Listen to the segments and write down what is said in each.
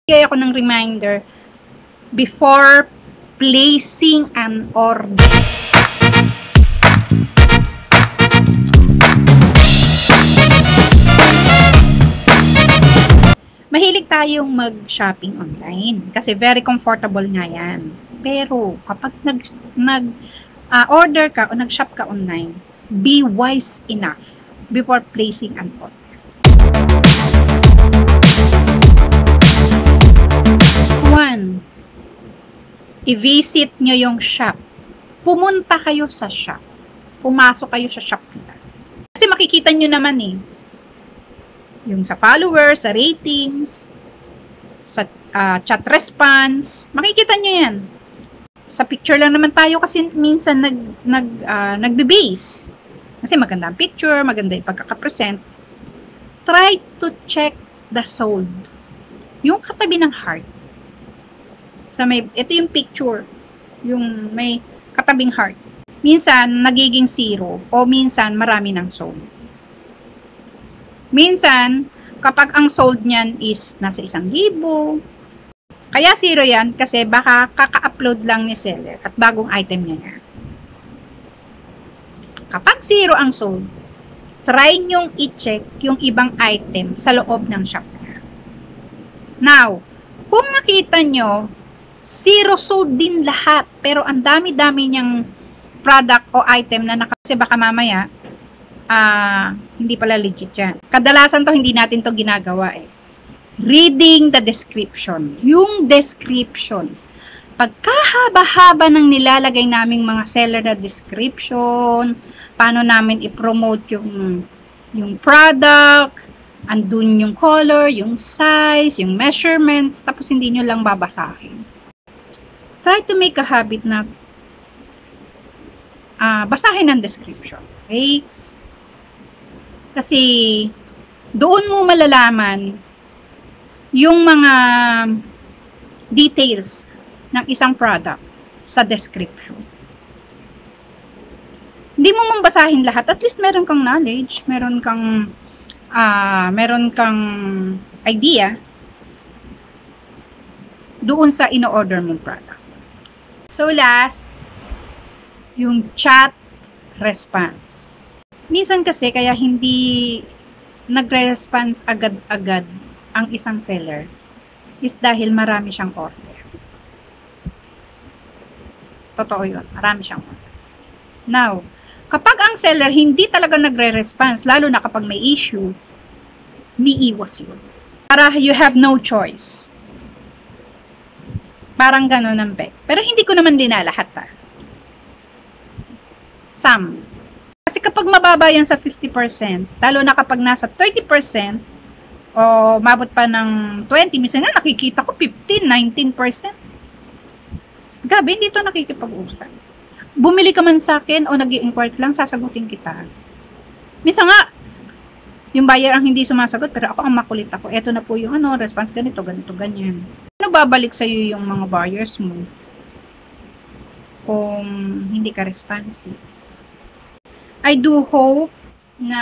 Bigay ako ng reminder before placing an order. Mahilig tayong mag-shopping online kasi very comfortable nga yan. Pero kapag order ka o nag-shop ka online, be wise enough before placing an order. One, i-visit nyo yung shop. Pumunta kayo sa shop. Pumasok kayo sa shop nila. Kasi makikita nyo naman yung sa followers, sa ratings, sa chat response, makikita nyo yan. Sa picture lang naman tayo kasi minsan nagbe-base. Kasi maganda ang picture, maganda yung pagkakapresent. Try to check the sold. Yung katabi ng heart. Ito yung picture. Yung may katabing heart. Minsan, nagiging 0 o minsan, marami ng sold. Minsan, kapag ang sold niyan is nasa 1,000, kaya 0 yan kasi baka kaka-upload lang ni seller at bagong item niya. Kapag 0 ang sold, try nyong i-check yung ibang item sa loob ng shop niya. Now, kung nakita nyo, 0 sold din lahat, pero ang dami-dami niyang product o item na kasi baka mamaya, hindi pala legit yan. Kadalasan to hindi natin to ginagawa Reading the description. Yung description. Pagkahaba-haba ng nilalagay naming mga seller na description, paano namin i-promote yung product, andun yung color, yung size, yung measurements, tapos hindi nyo lang babasahin. Try to make a habit na basahin ang description. Okay? Kasi doon mo malalaman yung mga details ng isang product sa description. Hindi mo mambasahin lahat. At least meron kang knowledge, meron kang idea doon sa ino-order mong product. So last, yung chat response. Minsan kasi kaya hindi nagre-response agad-agad ang isang seller is dahil marami siyang order. Totoo yun, marami siyang order. Now, kapag ang seller hindi talaga nagre-response, lalo na kapag may issue, umiiwas yun. Para you have no choice. Parang gano'n ang peg. Pero hindi ko naman dinalahat Some. Kasi kapag mababa yan sa 50%, lalo na kapag nasa 30%, o mabot pa ng 20%, minsan nga nakikita ko 15, 19%. Gabi, hindi ito nakikipag-usap. Bumili ka man sa akin o nag-i-inquire lang, sasagutin kita. Minsan nga, yung buyer ang hindi sumasagot, pero ako ang makulit ako. Eto na po yung response, ganito, ganyan. Ano babalik sa'yo yung mga buyers mo kung hindi ka responsive? I do hope na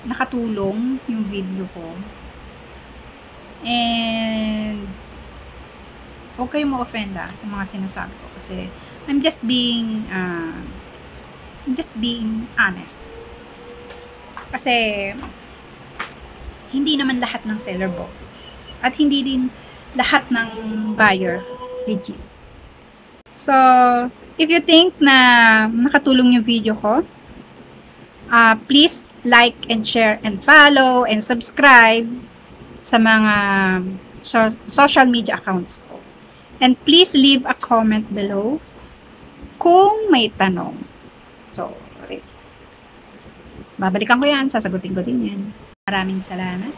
nakatulong yung video ko. And huwag kayong ma-offend sa mga sinasabi ko kasi I'm just being honest. Kasi hindi naman lahat ng seller bogus at hindi din lahat ng buyer legit. So, if you think na nakatulong yung video ko, please like and share and follow and subscribe sa mga social media accounts ko. And please leave a comment below kung may tanong. So, babalikan ko yan, sasagutin ko din yan. Maraming salamat.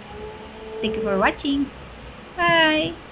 Thank you for watching. Bye!